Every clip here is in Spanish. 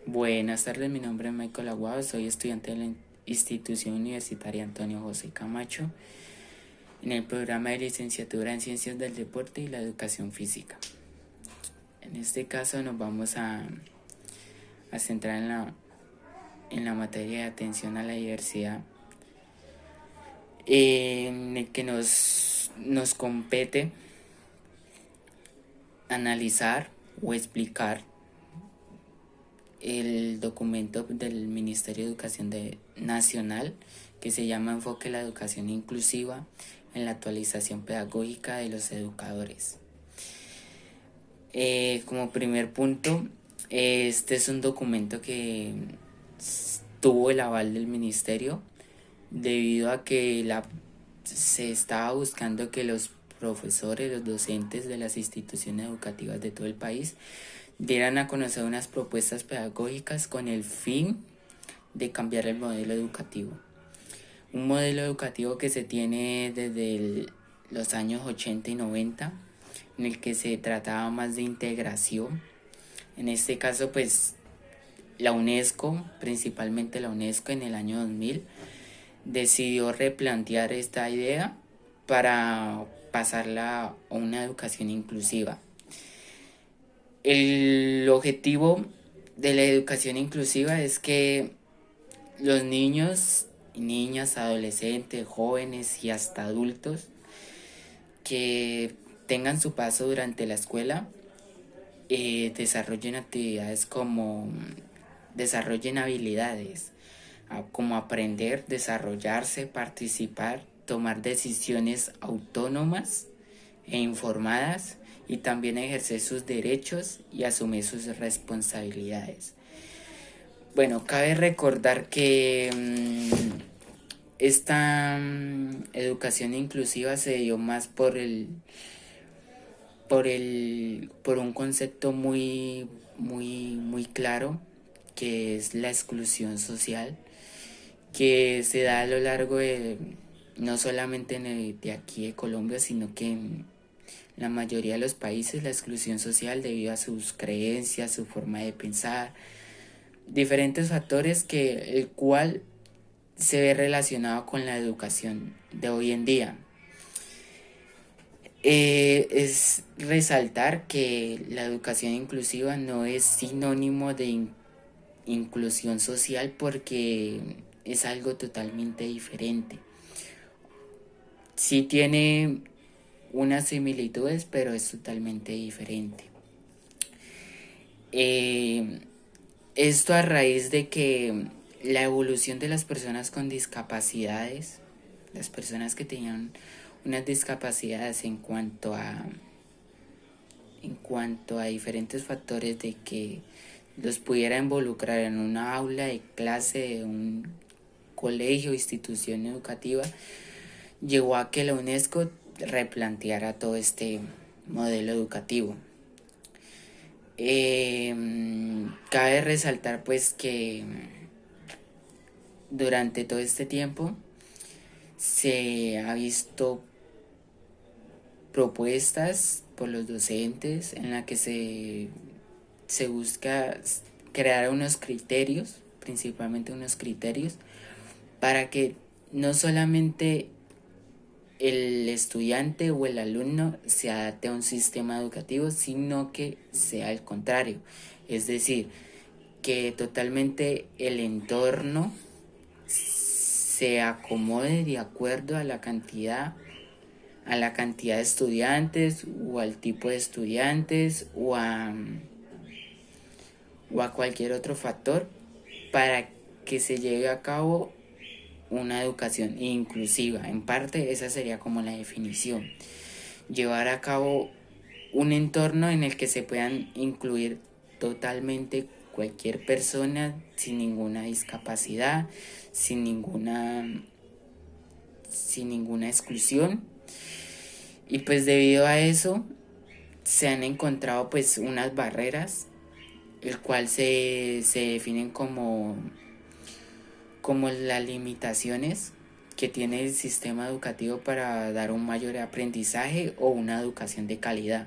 Buenas tardes, mi nombre es Michael Aguado, soy estudiante de la Institución Universitaria Antonio José Camacho en el programa de licenciatura en Ciencias del Deporte y la Educación Física. En este caso nos vamos a centrar en la materia de atención a la diversidad, en el que nos compete analizar o explicar el documento del Ministerio de Educación Nacional que se llama Enfoque a la Educación Inclusiva en la actualización pedagógica de los educadores. Como primer punto, este es un documento que tuvo el aval del ministerio debido a que se estaba buscando que los profesores, los docentes de las instituciones educativas de todo el país dieran a conocer unas propuestas pedagógicas con el fin de cambiar el modelo educativo. Un modelo educativo que se tiene desde los años 80 y 90, en el que se trataba más de integración. En este caso, pues la UNESCO, principalmente la UNESCO en el año 2000, decidió replantear esta idea para pasarla a una educación inclusiva. El objetivo de la educación inclusiva es que los niños, niñas, adolescentes, jóvenes y hasta adultos que tengan su paso durante la escuela desarrollen actividades como desarrollen habilidades como aprender, desarrollarse, participar, tomar decisiones autónomas e informadas y también ejercer sus derechos y asumir sus responsabilidades. Bueno, cabe recordar que esta educación inclusiva se dio más por un concepto muy claro, que es la exclusión social, que se da a lo largo de no solamente de aquí de Colombia, sino que en la mayoría de los países la exclusión social debido a sus creencias, su forma de pensar, diferentes factores que el cual se ve relacionado con la educación de hoy en día. Es resaltar que la educación inclusiva no es sinónimo de inclusión social porque es algo totalmente diferente. Sí tiene unas similitudes, pero es totalmente diferente. Esto a raíz de que la evolución de las personas con discapacidades, las personas que tenían unas discapacidades en cuanto a diferentes factores de que los pudiera involucrar en una aula de clase de un colegio, institución educativa, llevó a que la UNESCO replanteara todo este modelo educativo. Cabe resaltar pues que durante todo este tiempo se ha visto propuestas por los docentes en la que se busca crear unos criterios, principalmente unos criterios, para que no solamente el estudiante o el alumno se adapte a un sistema educativo, sino que sea al contrario. Es decir, que totalmente el entorno se acomode de acuerdo a la cantidad de estudiantes o al tipo de estudiantes o a cualquier otro factor para que se lleve a cabo una educación inclusiva. En parte esa sería como la definición. Llevar a cabo un entorno en el que se puedan incluir totalmente cualquier persona sin ninguna discapacidad, sin ninguna exclusión. Y pues debido a eso se han encontrado pues unas barreras, el cual se definen como las limitaciones que tiene el sistema educativo para dar un mayor aprendizaje o una educación de calidad.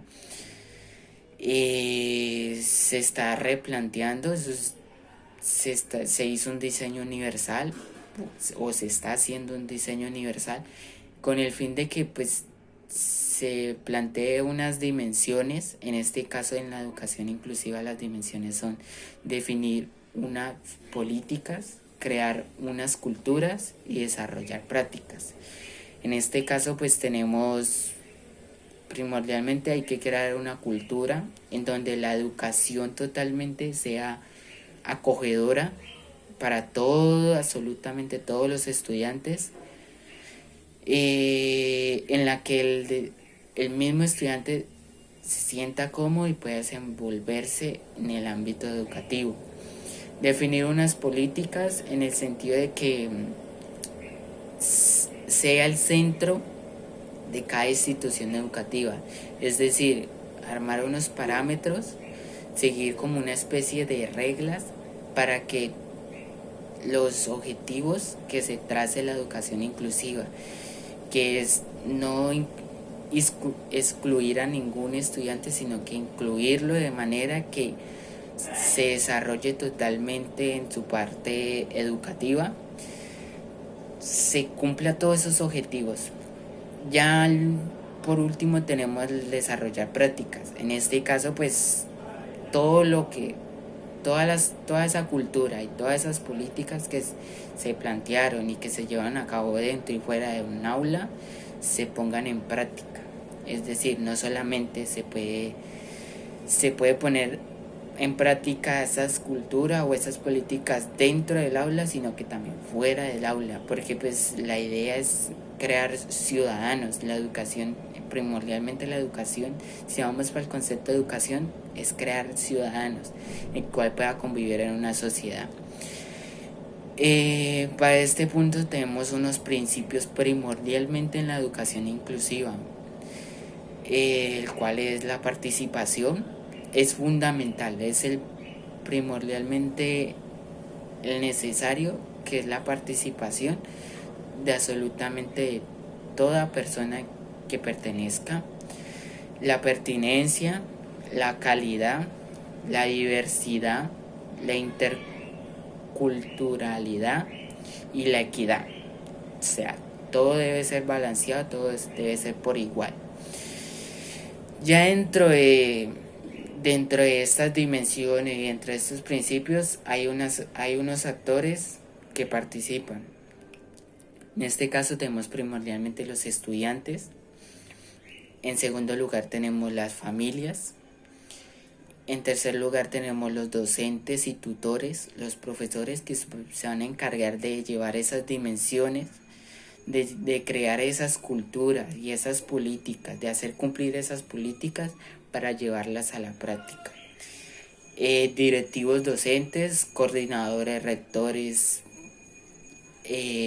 Se está replanteando, eso se hizo un diseño universal o se está haciendo un diseño universal con el fin de que pues se plantee unas dimensiones. En este caso, en la educación inclusiva, las dimensiones son definir unas políticas, crear unas culturas y desarrollar prácticas. En este caso pues tenemos, primordialmente hay que crear una cultura en donde la educación totalmente sea acogedora para todo, absolutamente todos los estudiantes, en la que el mismo estudiante se sienta cómodo y pueda desenvolverse en el ámbito educativo. Definir unas políticas en el sentido de que sea el centro de cada institución educativa, es decir, armar unos parámetros, seguir como una especie de reglas para que los objetivos que se trace la educación inclusiva, que es no excluir a ningún estudiante, sino que incluirlo de manera que se desarrolle totalmente en su parte educativa, se cumpla todos esos objetivos. Ya por último tenemos el desarrollar prácticas. En este caso pues todo lo que toda esa cultura y todas esas políticas que se plantearon y que se llevan a cabo dentro y fuera de un aula se pongan en práctica. Es decir, no solamente se puede poner en práctica esas culturas o esas políticas dentro del aula, sino que también fuera del aula, porque pues la idea es crear ciudadanos. La educación, primordialmente la educación, si vamos para el concepto de educación, es crear ciudadanos, el cual pueda convivir en una sociedad. Para este punto tenemos unos principios primordialmente en la educación inclusiva, el cual es la participación. Es fundamental, es el primordialmente el necesario, que es la participación de absolutamente toda persona que pertenezca, la pertinencia, la calidad, la diversidad, la interculturalidad y la equidad. O sea, todo debe ser balanceado, todo debe ser por igual. Ya dentro de estas dimensiones y dentro de estos principios hay unos actores que participan. En este caso tenemos primordialmente los estudiantes. En segundo lugar tenemos las familias. En tercer lugar tenemos los docentes y tutores, los profesores que se van a encargar de llevar esas dimensiones, de crear esas culturas y esas políticas, de hacer cumplir esas políticas para llevarlas a la práctica. Directivos docentes, coordinadores, rectores,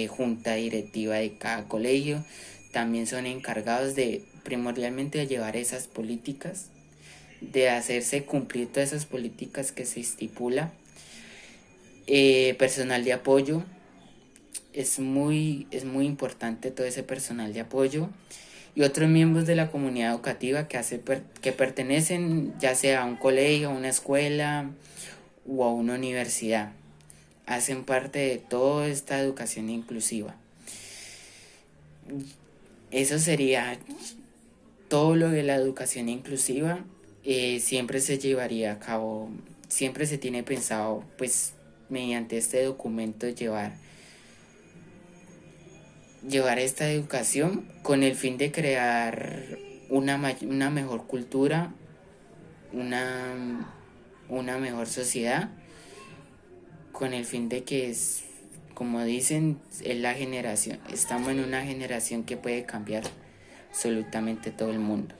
junta directiva de cada colegio, también son encargados de primordialmente de llevar esas políticas, de hacerse cumplir todas esas políticas que se estipula. Personal de apoyo, es muy importante todo ese personal de apoyo y otros miembros de la comunidad educativa que pertenecen ya sea a un colegio, a una escuela o a una universidad. Hacen parte de toda esta educación inclusiva. Eso sería todo lo de la educación inclusiva. Siempre se llevaría a cabo, siempre se tiene pensado pues mediante este documento llevar esta educación con el fin de crear una mejor cultura, una mejor sociedad, con el fin de que como dicen, es la generación, estamos en una generación que puede cambiar absolutamente todo el mundo.